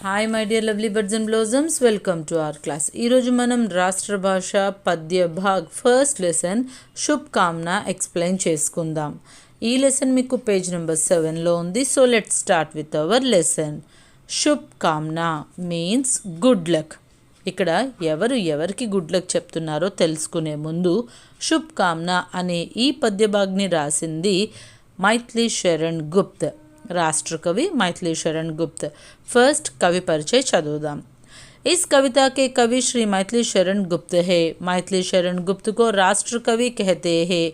Hi my dear lovely birds and blossoms, welcome to our class. ఈరోజు మనం రాష్ట్ర భాష పద్య భాగ్ first lesson Shubh Kamna explain చేసుకుందాం. ఈ లెసన్ మీకు పేజ్ నెంబర్ 7లో ఉంది. So let's start with our lesson. Shubh Kamna means good luck. ఇక్కడ ఎవరికి గుడ్ లక్ చెప్తున్నారో తెలుసుకునే ముందు శుభ్ కామ్నా అనే ఈ పద్య భాగ్ని రాసింది మైథిలి శరణ్ గుప్త్, राष्ट्र कवि मैथिली शरण गुप्त. फर्स्ट कवि परिचय चदुदाम. इस कविता के कवि श्री मैथिली शरण गुप्त है. मैथिली शरण गुप्त को राष्ट्र कवि कहते हैं.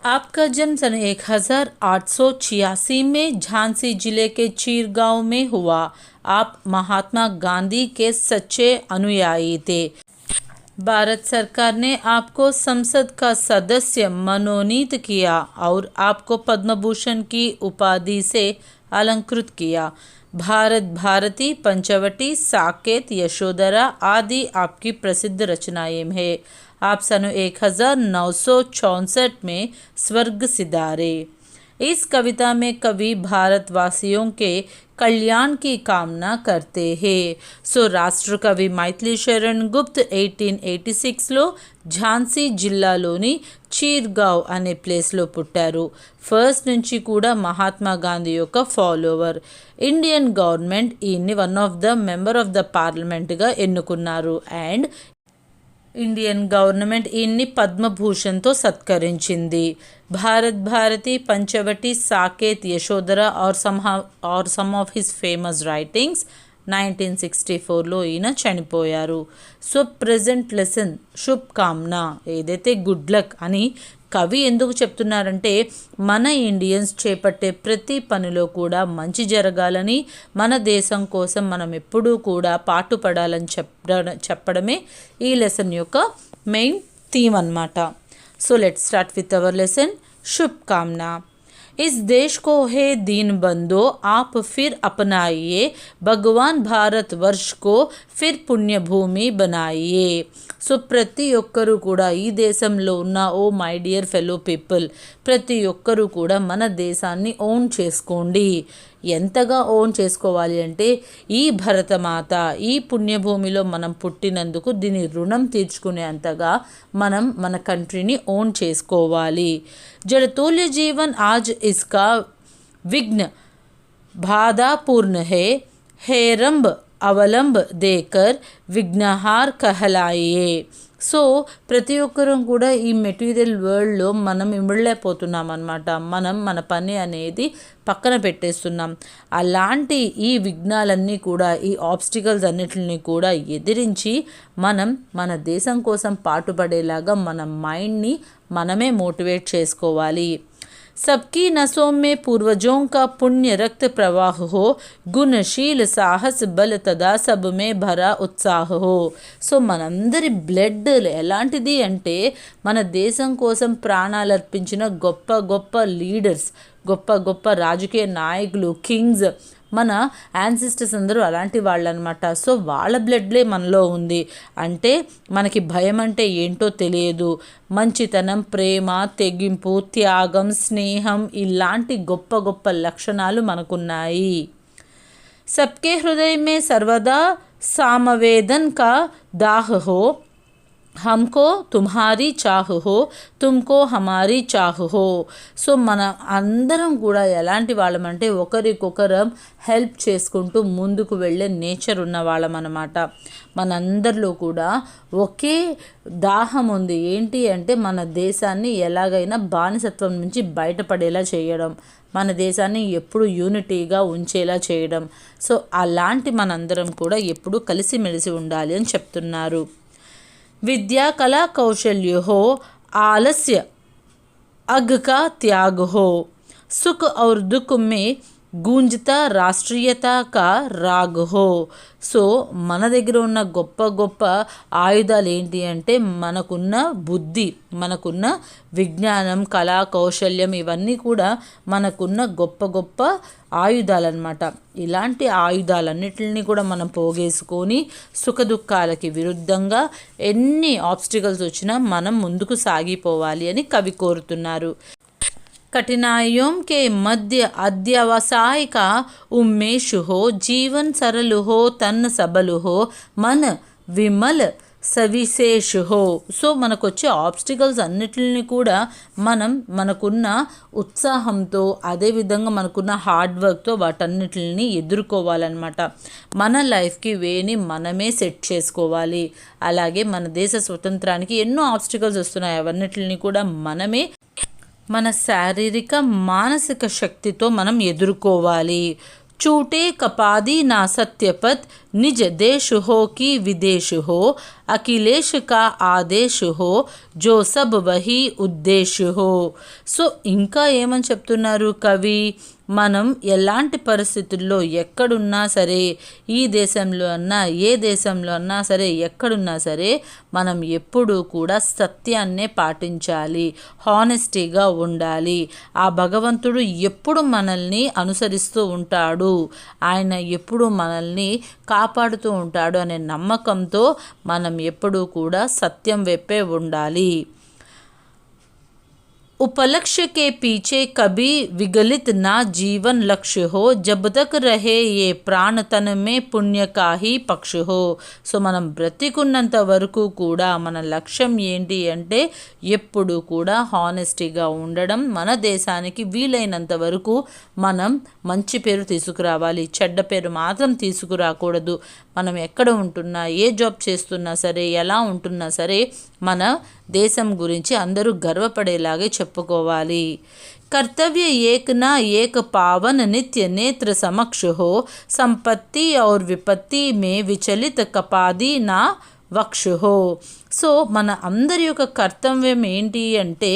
आपका जन्म सन 1886 में झांसी जिले के चीर गांव में हुआ. आप महात्मा गांधी के सच्चे अनुयायी थे. भारत सरकार ने आपको संसद का सदस्य मनोनीत किया और आपको पद्म भूषण की उपाधि से अलंकृत किया. भारत भारती, पंचवटी, साकेत, यशोधरा आदि आपकी प्रसिद्ध रचनाएं हैं. आप सन 1964 में स्वर्ग सिधारे. इस कविता में कवि भारतवासियों के कल्याण की कामना करते हैं. సో రాష్ట్ర కవి మైథిలి శరణ్ గుప్త్ 1886లో ఝాన్సీ జిల్లాలోని చీర్గావ్ అనే ప్లేస్లో పుట్టారు. ఫస్ట్ నుంచి కూడా మహాత్మా గాంధీ యొక్క ఫాలోవర్. ఇండియన్ గవర్నమెంట్ ఈయన్ని one of the member of the పార్లమెంట్గా ఎన్నుకున్నారు. అండ్ ఇండియన్ గవర్నమెంట్ ఈయన్ని పద్మభూషణ్తో సత్కరించింది. Bharat Bharati, Panchavati, Saket, Yashodhara are some of his famous writings 1964లో ఈయన చనిపోయారు. So present lesson Shubh Kamna, ఏదైతే గుడ్ లక్ అని కవి ఎందుకు చెప్తున్నారంటే మన ఇండియన్స్ చేపట్టే ప్రతి పనిలో కూడా మంచి జరగాలని, మన దేశం కోసం మనం ఎప్పుడూ కూడా పాటుపడాలని చెప్పడమే ఈ లెసన్ యొక్క మెయిన్ థీమ్ అన్నమాట. So let's start with our lesson. Shubh Kamna. इस देश को है दीन बंदो आप फिर अपनाइए, भगवान भारत वर्ष को फिर पुण्य भूमि बनाइए. సో ప్రతి ఒక్కరూ కూడా ఈ దేశంలో ఉన్న oh my dear fellow people, ప్రతి ఒక్కరూ కూడా మన దేశాన్ని ఓన్ చేసుకోండి. ఎంతగా ఓన్ చేసుకోవాలి అంటే ఈ భరతమాత, ఈ పుణ్యభూమిలో మనం పుట్టినందుకు దీని రుణం తీర్చుకునే అంతగా మనం మన కంట్రీని ఓన్ చేసుకోవాలి. జడతూల్య జీవన్ ఆజ్ ఇస్కా విఘ్న బాధాపూర్ణ హే, హేరంబ్ అవలంబ్ దేకర్ విఘ్నహార్ కహలాయే. సో ప్రతి ఒక్కరం కూడా ఈ మెటీరియల్ వరల్డ్లో మనం ఇమిడలేకపోతున్నాం అన్నమాట. మన పని అనేది పక్కన పెట్టేస్తున్నాం. అలాంటి ఈ విఘ్నాలన్నీ కూడా, ఈ ఆబ్స్టికల్స్ అన్నిటిని కూడా ఎదిరించి మనం మన దేశం కోసం పాటుపడేలాగా మన మైండ్ని మనమే మోటివేట్ చేసుకోవాలి. सबकी नसों में पूर्वजों का पुण्य रक्त प्रवाह हो, गुणशील साहस बल तदा सब में भरा उत्साह हो. సో మనందరి బ్లడ్ ఎలాంటిది అంటే మన దేశం కోసం ప్రాణాలు అర్పించిన గొప్ప గొప్ప లీడర్స్, గొప్ప గొప్ప రాజకీయ నాయకులు, కింగ్స్, మన యాన్సిస్టర్స్ అందరూ అలాంటి వాళ్ళు అనమాట. సో వాళ్ళ బ్లడ్లే మనలో ఉంది. అంటే మనకి భయం అంటే ఏంటో తెలియదు. మంచితనం, ప్రేమ, తెగింపు, త్యాగం, స్నేహం ఇలాంటి గొప్ప గొప్ప లక్షణాలు మనకున్నాయి. సబ్కే హృదయ మే సర్వదా సామవేదన్ కా దాహ్ హో, हमको तुम्हारी चाह हो, तुमको हमारी चाह हो. సో మన అందరం కూడా ఎలాంటి వాళ్ళమంటే ఒకరికొకరం హెల్ప్ చేసుకుంటూ ముందుకు వెళ్ళే నేచర్ ఉన్న వాళ్ళం అన్నమాట. మనందరిలో కూడా ఒకే దాహం ఉంది. ఏంటి అంటే మన దేశాన్ని ఎలాగైనా బానిసత్వం నుంచి బయటపడేలా చేయడం, మన దేశాన్ని ఎప్పుడు యూనిటీగా ఉంచేలా చేయడం. సో అలాంటి మనందరం కూడా ఎప్పుడూ కలిసిమెలిసి ఉండాలి అని చెప్తున్నారు. विद्या कला कौशल्य हो, आलस्य अघ का त्याग हो, सुख और दुख में गूंजता राष्ट्रीयता का राग हो. సో మన దగ్గర ఉన్న గొప్ప గొప్ప ఆయుధాలు ఏంటి అంటే మనకున్న బుద్ధి, మనకున్న విజ్ఞానం, కళా కౌశల్యం, ఇవన్నీ కూడా మనకున్న గొప్ప గొప్ప ఆయుధాలన్నమాట. ఇలాంటి ఆయుధాలన్నిటిని కూడా మనం పోగేసుకొని సుఖదుఖాలకి విరుద్ధంగా ఎన్ని ఆబ్స్టికల్స్ వచ్చినా మనం ముందుకు సాగిపోవాలి అని కవి కోరుతున్నారు. कठिनाइयों के मध्य अध्यवसाय का उन्मेष हो, जीवन सरल हो, तन सबल हो, मन విమల్ సవిశేష్ హో. సో మనకు వచ్చే ఆబ్స్టికల్స్ అన్నిటిని కూడా మనం మనకున్న ఉత్సాహంతో, అదేవిధంగా మనకున్న హార్డ్ వర్క్తో వాటన్నిటిని ఎదుర్కోవాలన్నమాట. మన లైఫ్కి వేని మనమే సెట్ చేసుకోవాలి. అలాగే మన దేశ స్వతంత్రానికి ఎన్నో ఆబ్స్టికల్స్ వస్తున్నాయి, అవన్నిటిని కూడా మనమే మన శారీరక మానసిక శక్తితో మనం ఎదుర్కోవాలి. छूटे कपादी ना सत्यपथ निज देश हो कि विदेश हो, अखिलेश का आदेश हो, जो सब वही उद्देश्य हो. సో ఇంకా ఏమని చెప్తున్నారు కవి, మనం ఎలాంటి పరిస్థితుల్లో ఎక్కడున్నా సరే, ఈ దేశంలో అన్నా ఏ దేశంలో అన్నా సరే, ఎక్కడున్నా సరే మనం ఎప్పుడూ కూడా సత్యాన్నే పాటించాలి, హానెస్టీగా ఉండాలి. ఆ భగవంతుడు ఎప్పుడు మనల్ని అనుసరిస్తూ ఉంటాడు, ఆయన ఎప్పుడు మనల్ని కాపాడుతూ ఉంటాడు అనే నమ్మకంతో మనం ఎప్పుడూ కూడా సత్యం వైపే ఉండాలి. उपलक्ष्य के पीछे कभी विगलित ना जीवन लक्ष्य हो, जब तक रहे ये प्राण तन में पुण्य का ही पक्ष हो. సో మనం బ్రతికున్నంత వరకు కూడా మన లక్ష్యం ఏంటి అంటే ఎప్పుడు కూడా హానెస్టీగా ఉండడం, మన దేశానికి వీలైనంత వరకు మనం మంచి పేరు తీసుకురావాలి, చెడ్డ పేరు మాత్రం తీసుకురాకూడదు. మనం ఎక్కడ ఉంటున్నా, ఏ జాబ్ చేస్తున్నా సరే, ఎలా ఉంటున్నా సరే మన దేశం గురించి అందరూ గర్వపడేలాగే చెప్పుకోవాలి. कर्तव्य एक ना एक पावन नित्य नेत्र समक्ष हो, संपत्ति और विपत्ति में विचलित कपादी ना వక్ష హో. సో మన అందరి యొక్క కర్తవ్యం ఏంటి అంటే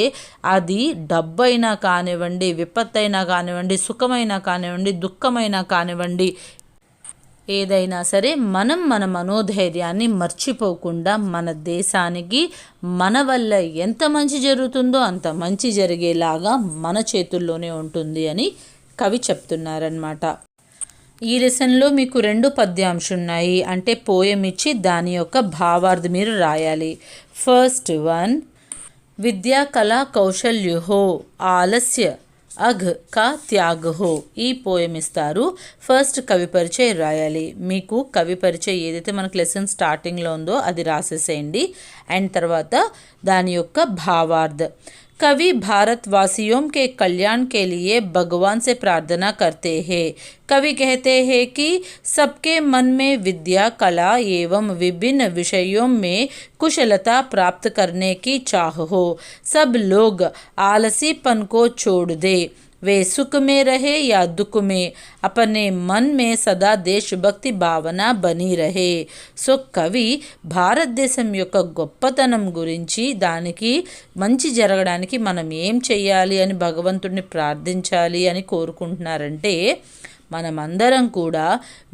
అది డబ్బైనా కానివ్వండి, విపత్తైనా కానివ్వండి, సుఖమైనా కానివ్వండి, దుఃఖమైనా కానివ్వండి, ఏదైనా సరే మనం మన మనోధైర్యాన్ని మర్చిపోకుండా మన దేశానికి మన వల్ల ఎంత మంచి జరుగుతుందో అంత మంచి జరిగేలాగా మన చేతుల్లోనే ఉంటుంది అని కవి చెప్తున్నారనమాట. ఈ లెసన్లో మీకు 2 పద్యాంశాలు ఉన్నాయి, అంటే పోయం ఇచ్చి దాని యొక్క భావార్థం మీరు రాయాలి. ఫస్ట్ వన్, విద్యా కళా కౌశల్య హో, ఆలస్య అఘ్ కా త్యాగ్ హో. ఈ పోయం ఇస్తారు. ఫస్ట్ కవి పరిచయం రాయాలి. మీకు కవి పరిచయం ఏదైతే మనకు లెసన్ స్టార్టింగ్లో ఉందో అది రాసేసేయండి. అండ్ తర్వాత దాని యొక్క భావార్థ. कवि भारतवासियों के कल्याण के लिए भगवान से प्रार्थना करते हैं. कवि कहते हैं कि सबके मन में विद्या, कला एवं विभिन्न विषयों में कुशलता प्राप्त करने की चाह हो. सब लोग आलसीपन को छोड़ दे, वे सुख में रहे या दुख में, अपने मन में सदा देशभक्ति భావన బని రహే. సో కవి భారతదేశం యొక్క గొప్పతనం గురించి, దానికి మంచి జరగడానికి మనం ఏం చెయ్యాలి అని భగవంతుడిని ప్రార్థించాలి అని కోరుకుంటున్నారంటే, మనమందరం కూడా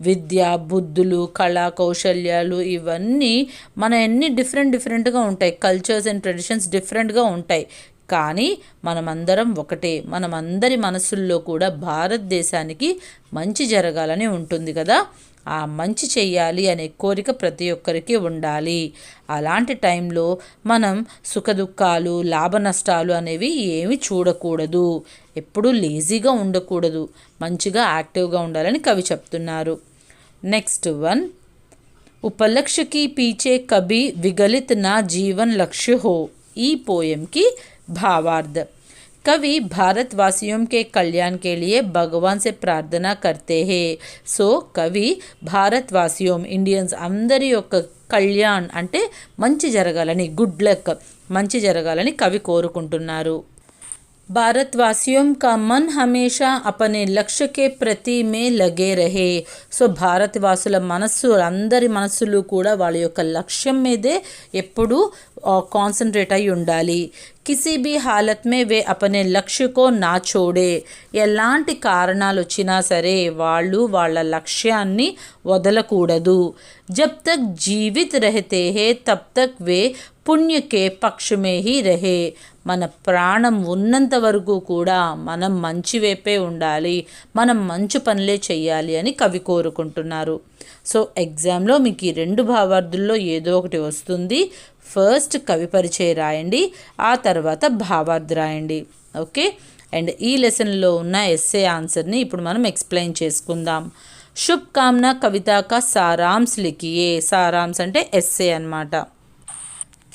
విద్య, బుద్ధులు, కళా కౌశల్యాలు ఇవన్నీ మన ఎన్ని డిఫరెంట్గా ఉంటాయి, కల్చర్స్ అండ్ ట్రెడిషన్స్ డిఫరెంట్గా ఉంటాయి, కానీ మనమందరం ఒకటే. మనమందరి మనసుల్లో కూడా భారతదేశానికి మంచి జరగాలని ఉంటుంది కదా, ఆ మంచి చెయ్యాలి అనే కోరిక ప్రతి ఒక్కరికి ఉండాలి. అలాంటి టైంలో మనం సుఖదుఖాలు, లాభ నష్టాలు అనేవి ఏమి చూడకూడదు, ఎప్పుడూ లేజీగా ఉండకూడదు, మంచిగా యాక్టివ్గా ఉండాలని కవి చెప్తున్నారు. నెక్స్ట్ వన్, ఉపలక్ష్య కి పీచే కభీ విగలిత్ నా జీవన్ లక్ష్య హో. ఈ పోయంకి भावार्थ. कवि भारतवासियों के कल्याण के लिए भगवान से प्रार्थना करते हैं. సో కవి భారతవాసియం, ఇండియన్స్ అందరి యొక్క కళ్యాణ్ అంటే మంచి జరగాలని, గుడ్ లక్, మంచి జరగాలని కవి కోరుకుంటున్నారు. भारतवासियों का मन हमेशा अपने लक्ष्य के प्रति में लगे रहे. సో భారతవాసుల మనస్సు, అందరి మనస్సులు కూడా వాళ్ళ యొక్క లక్ష్యం మీదే ఎప్పుడూ కాన్సన్ట్రేట్ అయి ఉండాలి. కిసి भी हालत में वे अपने लक्ष्य को ना छोड़े. ఎలాంటి కారణాలు వచ్చినా సరే వాళ్ళు వాళ్ళ లక్ష్యాన్ని వదలకూడదు. जब तक जीवित रहते हैं तब तक वे పుణ్య కే పక్ష మే హీ రహే. మన ప్రాణం ఉన్నంత వరకు కూడా మనం మంచి వైపే ఉండాలి, మనం మంచి పనులే చెయ్యాలి అని కవి కోరుకుంటున్నారు. సో ఎగ్జామ్లో మీకు ఈ 2 భావార్థుల్లో ఏదో ఒకటి వస్తుంది. ఫస్ట్ కవి పరిచయం రాయండి, ఆ తర్వాత భావార్థ రాయండి. ఓకే, అండ్ ఈ లెసన్లో ఉన్న ఎస్సే ఆన్సర్ని ఇప్పుడు మనం ఎక్స్ప్లెయిన్ చేసుకుందాం. శుభకామనా కవిత కా సారాంశ్ లిఖియే. సారాంశ్ అంటే ఎస్సే అన్నమాట.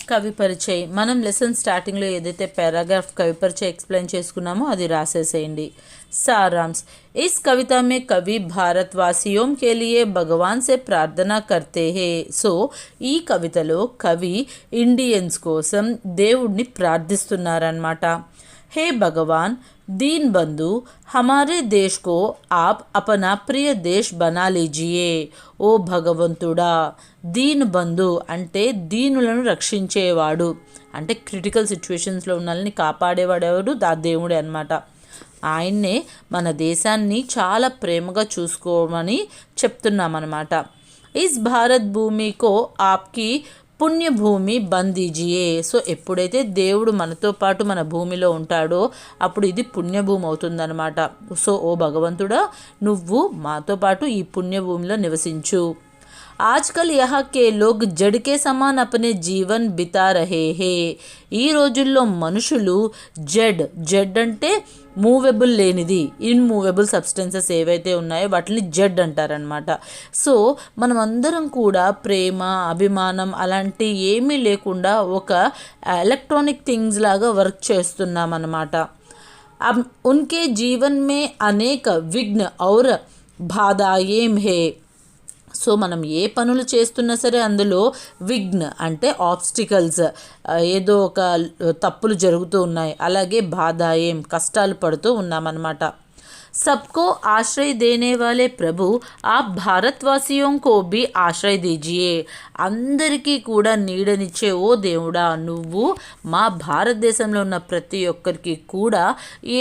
కవి పరిచయ్, మనం లెసన్ స్టార్టింగ్లో ఏదైతే పారాగ్రాఫ్ కవి పరిచయ్ ఎక్స్ప్లెయిన్ చేసుకున్నామో అది రాసేసేయండి. सारांश, इस कविता में कवि भारतवासियों के लिए भगवान से प्रार्थना करते हैं. సో ఈ కవితలో కవి ఇండియన్స్ కోసం దేవుడిని ప్రార్థిస్తున్నారన్నమాట. हे भगवान दीन बंधु, हमारे देश को आप अपना प्रिय देश बना लीजिए. ఓ భగవంతుడా, దీన్ బంధు అంటే దీనులను రక్షించేవాడు, అంటే క్రిటికల్ సిచ్యువేషన్స్లో ఉన్న వాళ్ళని కాపాడేవాడు ఎవడు? దేవుడే అన్నమాట. ఆయన్నే మన దేశాన్ని చాలా ప్రేమగా చూసుకోమని చెప్తున్నామన్నమాట. Is Bharat భూమికో ఆప్కి Punyabhoomi బందీజియే. సో ఎప్పుడైతే దేవుడు మనతో పాటు మన భూమిలో ఉంటాడో అప్పుడు ఇది పుణ్యభూమి అవుతుందన్నమాట. సో ఓ భగవంతుడా, నువ్వు మాతో పాటు ఈ పుణ్యభూమిలో నివసించు. ఆజ్కల్ యహా కే లోగ్ జడ్ కే సమాన్ అపనే జీవన్ బితా రహే హే. ఈ రోజుల్లో మనుషులు జడ్ అంటే మూవెబుల్ లేనిది, ఇన్మూవెబుల్ సబ్స్టెన్సెస్ ఏవైతే ఉన్నాయో వాటిని జడ్ అంటారనమాట. సో మనం అందరం కూడా ప్రేమ, అభిమానం అలాంటి ఏమీ లేకుండా ఒక ఎలక్ట్రానిక్ థింగ్స్ లాగా వర్క్ చేస్తున్నాం అన్నమాట. ఉన్కే జీవన్ మే అనేక విఘ్న ఔర్ బాధాయేం హే. సో మనం ఏ పనులు చేస్తున్నా సరే అందులో విఘ్న అంటే ఆబ్స్టికల్స్, ఏదో ఒక తప్పులు జరుగుతూ ఉన్నాయి, అలాగే బాధాయేం కష్టాలు పడుతూ ఉన్నామన్నమాట. सबको आश्रय देने वाले प्रभु आप भारतवासियों को भी ఆశ్రయ దీజియే. అందరికీ కూడా నీడనిచ్చే ఓ దేవుడా, నువ్వు మా భారతదేశంలో ఉన్న ప్రతి ఒక్కరికి కూడా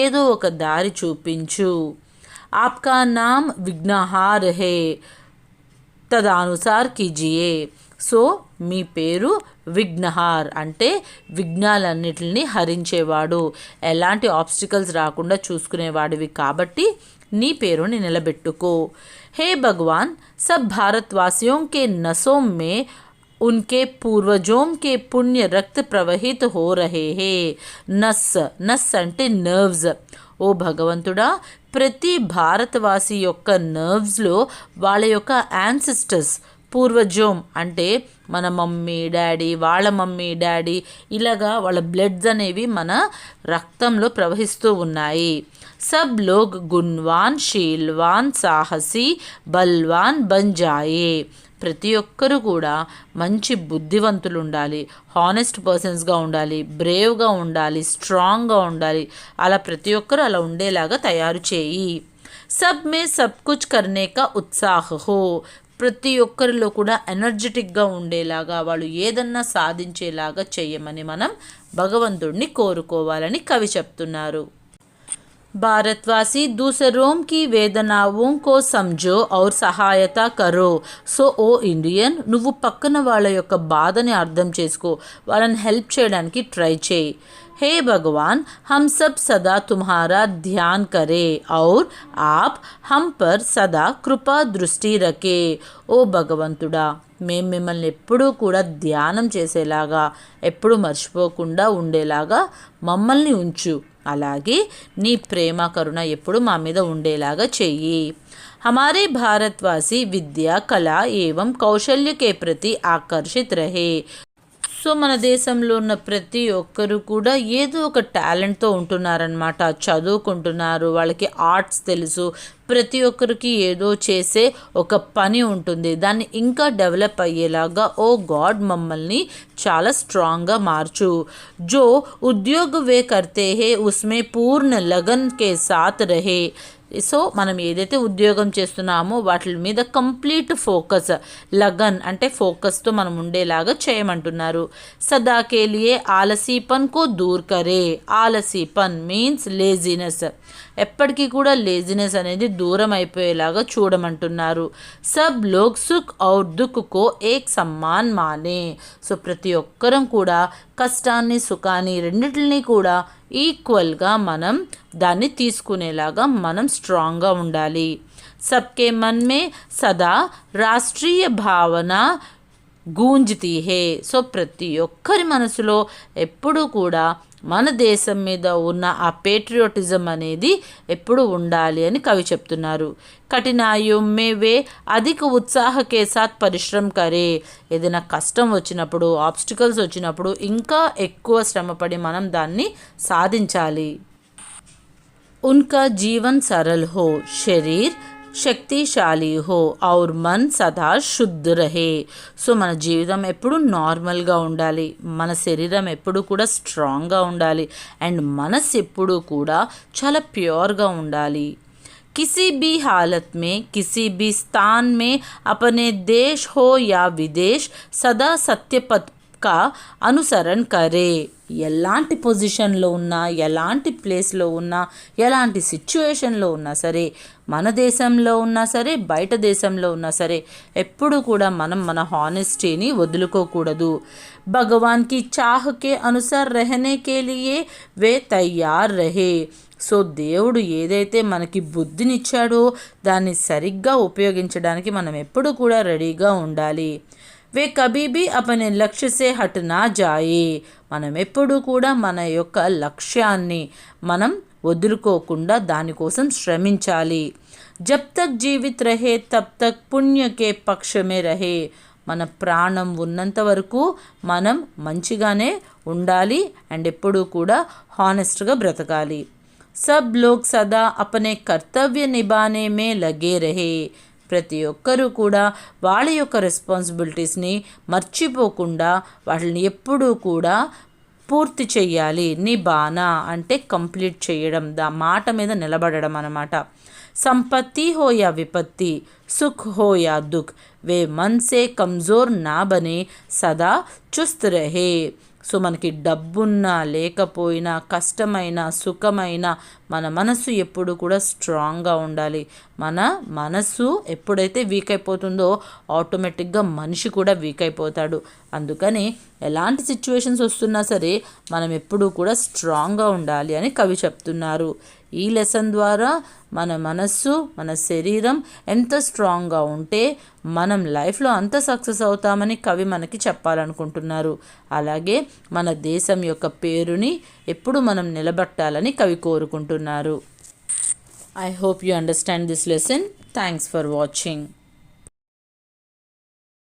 ఏదో ఒక దారి చూపించు. ఆప్కా నామ్ విఘ్నహార్ హే, తదనుసార్ కీజియే. సో మీ పేరు విఘ్నహార్ అంటే విఘ్నాలన్నిటిని హరించేవాడు, ఎలాంటి ఆబ్స్టికల్స్ రాకుండా చూసుకునేవాడివి కాబట్టి నీ పేరుని నిలబెట్టుకో. హే భగవాన్, సబ్ భారతవాసియోं के नसों में उनके पूर्वजों के पुण्य रक्त प्रवहित हो रहे हैं. నస్ అంటే నర్వ్స్. ఓ భగవంతుడా, ప్రతి భారతవాసి యొక్క నర్వ్స్లో వాళ్ళ యొక్క యాన్సిస్టర్స్, పూర్వజోం అంటే మన మమ్మీ డాడీ, వాళ్ళ మమ్మీ డాడీ, ఇలాగా వాళ్ళ బ్లడ్స్ అనేవి మన రక్తంలో ప్రవహిస్తూ ఉన్నాయి. సబ్ లోగ్ గుణవాన్, శీల్వాన్, సాహసి, బల్వాన్ బన్ జాయే. ప్రతి ఒక్కరూ కూడా మంచి బుద్ధివంతులు ఉండాలి, హానెస్ట్ పర్సన్స్గా ఉండాలి, బ్రేవ్గా ఉండాలి, స్ట్రాంగ్గా ఉండాలి. అలా ప్రతి ఒక్కరూ అలా ఉండేలాగా తయారు చేయి. సబ్ మే సబ్ కుచ్ కర్నే కా ఉత్సాహ్ హో. ప్రతి ఒక్కరిలో కూడా ఎనర్జెటిక్గా ఉండేలాగా, వాళ్ళు ఏదన్నా సాధించేలాగా చేయమని మనం భగవంతుడిని కోరుకోవాలని కవి చెప్తున్నారు. भारतवासी दूसरों की वेदनाओं को समझो और సహాయత కరో. సో ఓ ఇండియన్, నువ్వు పక్కన వాళ్ళ యొక్క బాధని అర్థం చేసుకో, వాళ్ళని హెల్ప్ చేయడానికి ట్రై చేయి. हे भगवान, हम सब सदा तुम्हारा ध्यान करें और आप हम पर सदा కృపా దృష్టి రఖే. ఓ భగవంతుడా, మేము మిమ్మల్ని ఎప్పుడూ కూడా ధ్యానం చేసేలాగా, ఎప్పుడు మర్చిపోకుండా ఉండేలాగా మమ్మల్ని ఉంచు, అలాగే నీ ప్రేమ కరుణ ఎప్పుడు మా మీద ఉండేలాగా చెయ్యి. हमारे भारतवासी विद्या, कला एवं कौशल्य के प्रति आकर्षित रहे. సో మన దేశంలో ఉన్న ప్రతి ఒక్కరు కూడా ఏదో ఒక టాలెంట్తో ఉంటున్నారనమాట, చదువుకుంటున్నారు, వాళ్ళకి ఆర్ట్స్ తెలుసు, ప్రతి ఒక్కరికి ఏదో చేసే ఒక పని ఉంటుంది, దాన్ని ఇంకా డెవలప్ అయ్యేలాగా ఓ గాడ్ మమ్మల్ని చాలా స్ట్రాంగ్గా మార్చు. జో ఉద్యోగ వే కర్తే హే ఉస్మే పూర్ణ లగన్ కే సాత్ రహే. సో మనం ఏదైతే ఉద్యోగం చేస్తున్నామో వాటి మీద కంప్లీట్ ఫోకస్, లగన్ అంటే ఫోకస్తో మనం ఉండేలాగా చేయమంటున్నారు. సదాకే లియే ఆలసీపన్ కో దూర్ కరే. ఆలసీపన్ మీన్స్ లేజినెస్, ఎప్పటికీ కూడా లేజినెస్ అనేది దూరం అయిపోయేలాగా చూడమంటున్నారు. సబ్ లోగ్ సుఖ్ ఔర్ దుఃఖ్ కో ఏక్ సమ్మాన్ మానే. సో ప్రతి ఒక్కరం కూడా కష్టాన్ని, సుఖాన్ని రెండిటిని కూడా ఈక్వల్గా మనం దాన్ని తీసుకునేలాగా మనం స్ట్రాంగ్గా ఉండాలి. సబ్కే మన్ మే సదా రాష్ట్రీయ భావన గూంజ్తీ హే. సో ప్రతి ఒక్కరి మనసులో ఎప్పుడూ కూడా మన దేశం మీద ఉన్న ఆ పేట్రియోటిజం అనేది ఎప్పుడు ఉండాలి అని కవి చెప్తున్నారు. కఠినాయుం మే వే అధిక ఉత్సాహ కే సాత్ పరిశ్రమ కరే. ఏదైనా కష్టం వచ్చినప్పుడు, ఆబ్స్టికల్స్ వచ్చినప్పుడు ఇంకా ఎక్కువ శ్రమపడి మనం దాన్ని సాధించాలి. उनका जीवन सरल हो, शरीर శక్తిశాలి హో ఔర్ మన్ సదా శుద్ధ రహే. సో మన జీవితం ఎప్పుడు నార్మల్గా ఉండాలి, మన శరీరం ఎప్పుడు కూడా స్ట్రాంగ్గా ఉండాలి, అండ్ మనసు ఎప్పుడు కూడా చాలా ప్యూర్గా ఉండాలి. किसी भी हालत में किसी भी स्थान में अपने देश हो या विदेश सदा सत्य पथ का అనుసరణ కరే. ఎలాంటి పొజిషన్లో ఉన్నా, ఎలాంటి ప్లేస్లో ఉన్నా, ఎలాంటి సిచ్యువేషన్లో ఉన్నా సరే, మన దేశంలో ఉన్నా సరే, బయట దేశంలో ఉన్నా సరే, ఎప్పుడు కూడా మనం మన హానెస్టీని వదులుకోకూడదు. భగవాన్ కి చాహ్ కే అనుసార్ రహనే కే లియే వే తయార్ రహే. సో దేవుడు ఏదైతే మనకి బుద్ధినిచ్చాడో దాన్ని సరిగ్గా ఉపయోగించడానికి మనం ఎప్పుడు కూడా రెడీగా ఉండాలి. వే కభీ భీ అపనే లక్ష్య సే హట్ నా జాయే. మనం ఎప్పుడు కూడా మన యొక్క లక్ష్యాన్ని మనం వదులుకోకుండా దానికోసం శ్రమించాలి. జబ్ తక్ జీవిత్ రహే తబ్ తక్ పుణ్య కే పక్షమే రహే. మన ప్రాణం ఉన్నంత వరకు మనం మంచిగానే ఉండాలి అండ్ ఎప్పుడూ కూడా హానెస్ట్గా బ్రతకాలి. సబ్ లోగ్ సదా అపనే కర్తవ్య నిభానే మే లగే రహే. ప్రతి ఒక్కరూ కూడా వాళ్ళ యొక్క రెస్పాన్సిబిలిటీస్ని మర్చిపోకుండా వాటిని ఎప్పుడూ కూడా పూర్తి చెయ్యాలి. నిబానా అంటే కంప్లీట్ చేయడం, మాట మీద నిలబడడం అన్నమాట. సంపత్తి హో యా విపత్తి, సుఖ్ హో యా దుఃఖ్, వే మన్ సే కమ్జోర్ నా బనే సదా చుస్త్ రహే. సో మనకి డబ్బున్నా లేకపోయినా, కష్టమైన సుఖమైన, మన మనసు ఎప్పుడు కూడా స్ట్రాంగ్గా ఉండాలి. మన మనసు ఎప్పుడైతే వీక్ అయిపోతుందో ఆటోమేటిక్గా మనిషి కూడా వీక్ అయిపోతాడు. అందుకని ఎలాంటి సిచ్యువేషన్స్ వస్తున్నా సరే మనం ఎప్పుడూ కూడా స్ట్రాంగ్గా ఉండాలి అని కవి చెప్తున్నారు. ఈ లెసన్ ద్వారా మన మనస్సు, మన శరీరం ఎంత స్ట్రాంగ్గా ఉంటే మనం లైఫ్లో అంత సక్సెస్ అవుతామని కవి మనకి చెప్పాలనుకుంటున్నారు. అలాగే మన దేశం యొక్క పేరుని ఎప్పుడు మనం నిలబెట్టాలని కవి కోరుకుంటున్నారు. I hope you understand this lesson. Thanks for watching.